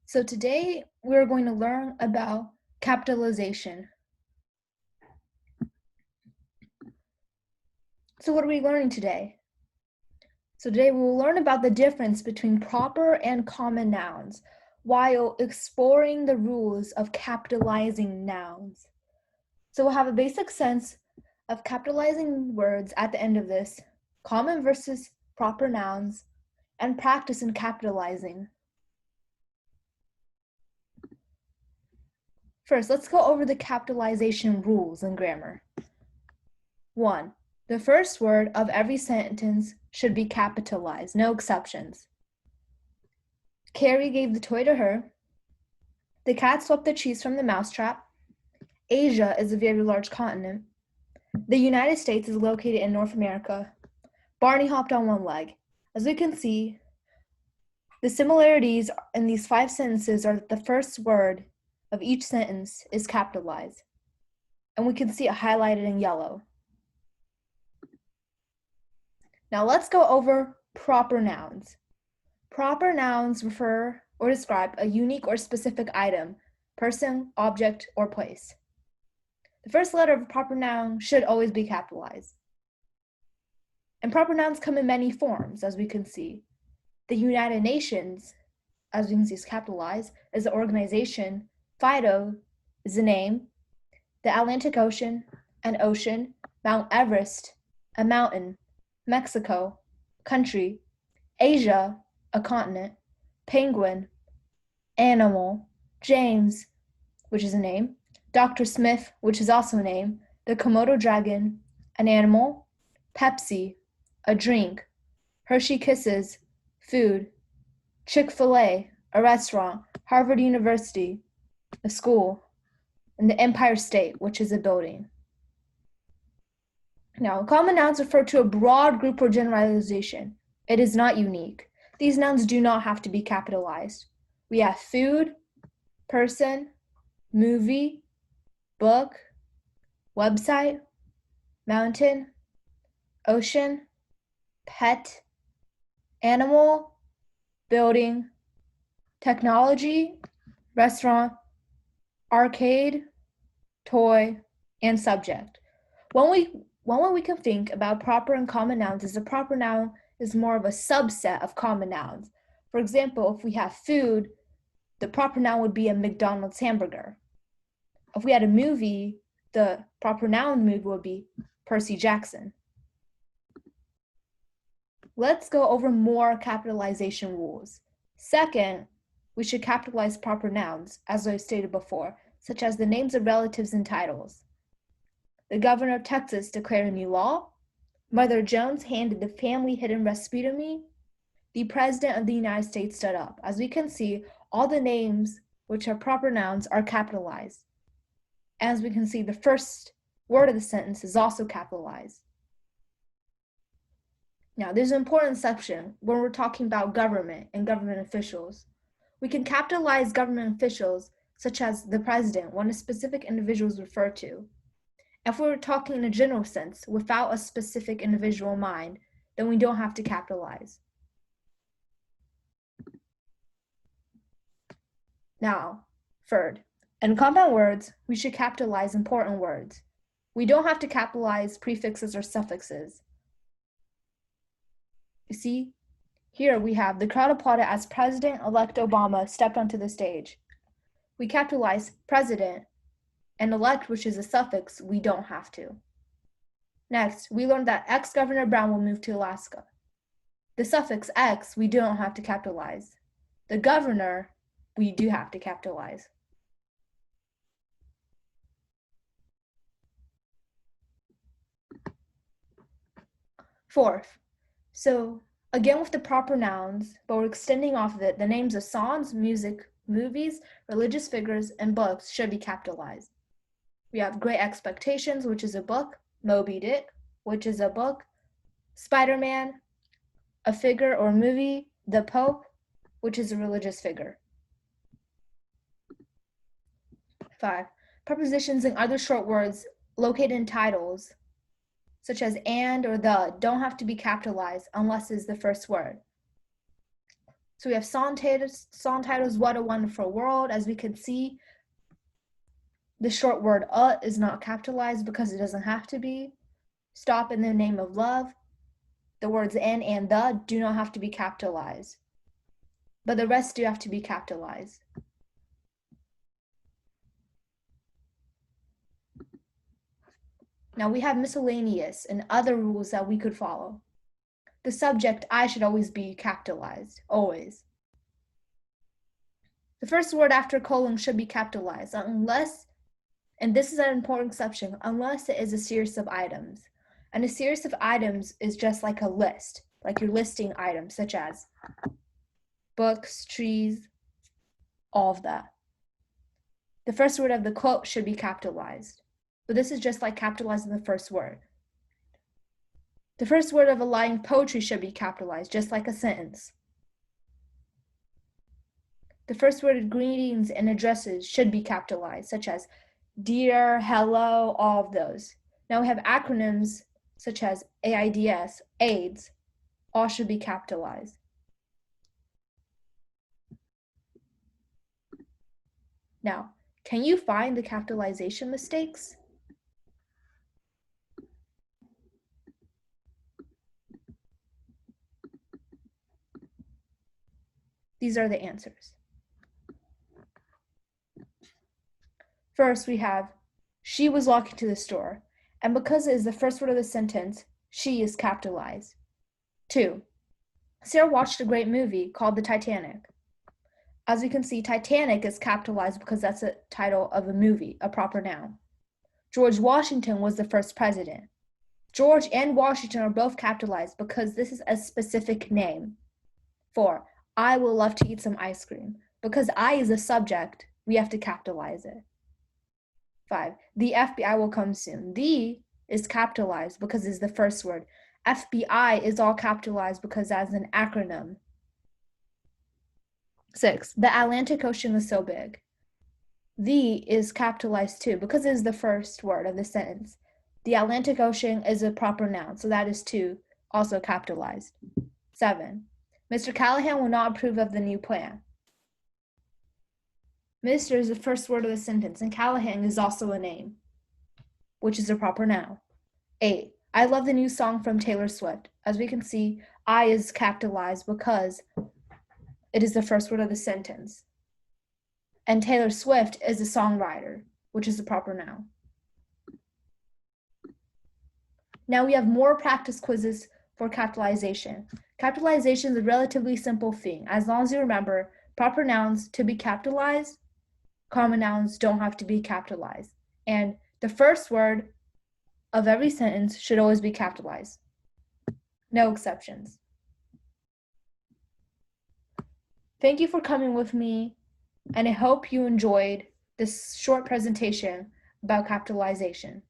So today we're going to learn about capitalization. So what are we learning today? So today we will learn about the difference between proper and common nouns while exploring the rules of capitalizing nouns. So we'll have a basic sense of capitalizing words at the end of this, common versus proper nouns, and practice in capitalizing. First, let's go over the capitalization rules in grammar. 1. The first word of every sentence should be capitalized, no exceptions. Carrie gave the toy to her. The cat swept the cheese from the mousetrap. Asia is a very large continent. The United States is located in North America. Barney hopped on one leg. As we can see, the similarities in these 5 sentences are that the first word of each sentence is capitalized, and we can see it highlighted in yellow. Now let's go over proper nouns. Proper nouns refer or describe a unique or specific item, person, object, or place. The first letter of a proper noun should always be capitalized. And proper nouns come in many forms, as we can see. The United Nations, as we can see, is capitalized, is the organization. Fido is the name. The Atlantic Ocean, an ocean. Mount Everest, a mountain. Mexico, country. Asia, a continent. Penguin, animal. James, which is a name. Dr. Smith, which is also a name. The Komodo dragon, an animal. Pepsi, a drink. Hershey Kisses, food. Chick-fil-A, a restaurant. Harvard University, a school. And the Empire State, which is a building. Now, common nouns refer to a broad group or generalization. It is not unique. These nouns do not have to be capitalized. We have food, person, movie, book, website, mountain, ocean, pet, animal, building, technology, restaurant, arcade, toy, and subject. One way we can think about proper and common nouns is a proper noun is more of a subset of common nouns. For example, if we have food, the proper noun would be a McDonald's hamburger. If we had a movie, the proper noun movie would be Percy Jackson. Let's go over more capitalization rules. Second, we should capitalize proper nouns, as I stated before, such as the names of relatives and titles. The governor of Texas declared a new law. Mother Jones handed the family hidden recipe to me. The President of the United States stood up. As we can see, all the names, which are proper nouns, are capitalized. As we can see, the first word of the sentence is also capitalized. Now, there's an important section when we're talking about government and government officials. We can capitalize government officials, such as the president, when a specific individual is referred to. If we're talking in a general sense, without a specific individual in mind, then we don't have to capitalize. Now, third, in compound words, we should capitalize important words. We don't have to capitalize prefixes or suffixes. You see, here we have the crowd applauded as President-elect Obama stepped onto the stage. We capitalize president, and elect, which is a suffix, we don't have to. Next, we learned that ex-Governor Brown will move to Alaska. The suffix ex, we don't have to capitalize. The governor, we do have to capitalize. Fourth, so again with the proper nouns, but we're extending off of it, the names of songs, music, movies, religious figures, and books should be capitalized. We have Great Expectations, which is a book, Moby Dick, which is a book, Spider-Man, a figure or movie, The Pope, which is a religious figure. 5. Prepositions and other short words located in titles, such as and or the, don't have to be capitalized unless it's the first word. So we have song titles, What a Wonderful World. As we can see, the short word is not capitalized because it doesn't have to be. Stop in the Name of Love. The words and the do not have to be capitalized, but the rest do have to be capitalized. Now we have miscellaneous and other rules that we could follow. The subject I should always be capitalized, always. The first word after colon should be capitalized unless, and this is an important exception, unless it is a series of items. And a series of items is just like a list, like you're listing items such as books, trees, all of that. The first word of the quote should be capitalized, but this is just like capitalizing the first word. The first word of a line of poetry should be capitalized, just like a sentence. The first word of greetings and addresses should be capitalized, such as dear, hello, all of those. Now we have acronyms such as AIDS, AIDS, all should be capitalized. Now, can you find the capitalization mistakes? These are the answers. First, we have, she was walking to the store, and because it is the first word of the sentence, she is capitalized. 2, Sarah watched a great movie called The Titanic. As we can see, Titanic is capitalized because that's the title of a movie, a proper noun. George Washington was the first president. George and Washington are both capitalized because this is a specific name. 4, I will love to eat some ice cream. Because I is a subject, we have to capitalize it. 5, the FBI will come soon. The is capitalized because it's the first word. FBI is all capitalized because that's an acronym. 6, the Atlantic Ocean is so big. The is capitalized too because it is the first word of the sentence. The Atlantic Ocean is a proper noun, so that is 2, also capitalized. 7, Mr. Callahan will not approve of the new plan. Mr. is the first word of the sentence, and Callahan is also a name, which is a proper noun. 8, I love the new song from Taylor Swift. As we can see, I is capitalized because it is the first word of the sentence. And Taylor Swift is a songwriter, which is a proper noun. Now we have more practice quizzes for capitalization. Capitalization is a relatively simple thing. As long as you remember, proper nouns to be capitalized, common nouns don't have to be capitalized. And the first word of every sentence should always be capitalized. No exceptions. Thank you for coming with me, and I hope you enjoyed this short presentation about capitalization.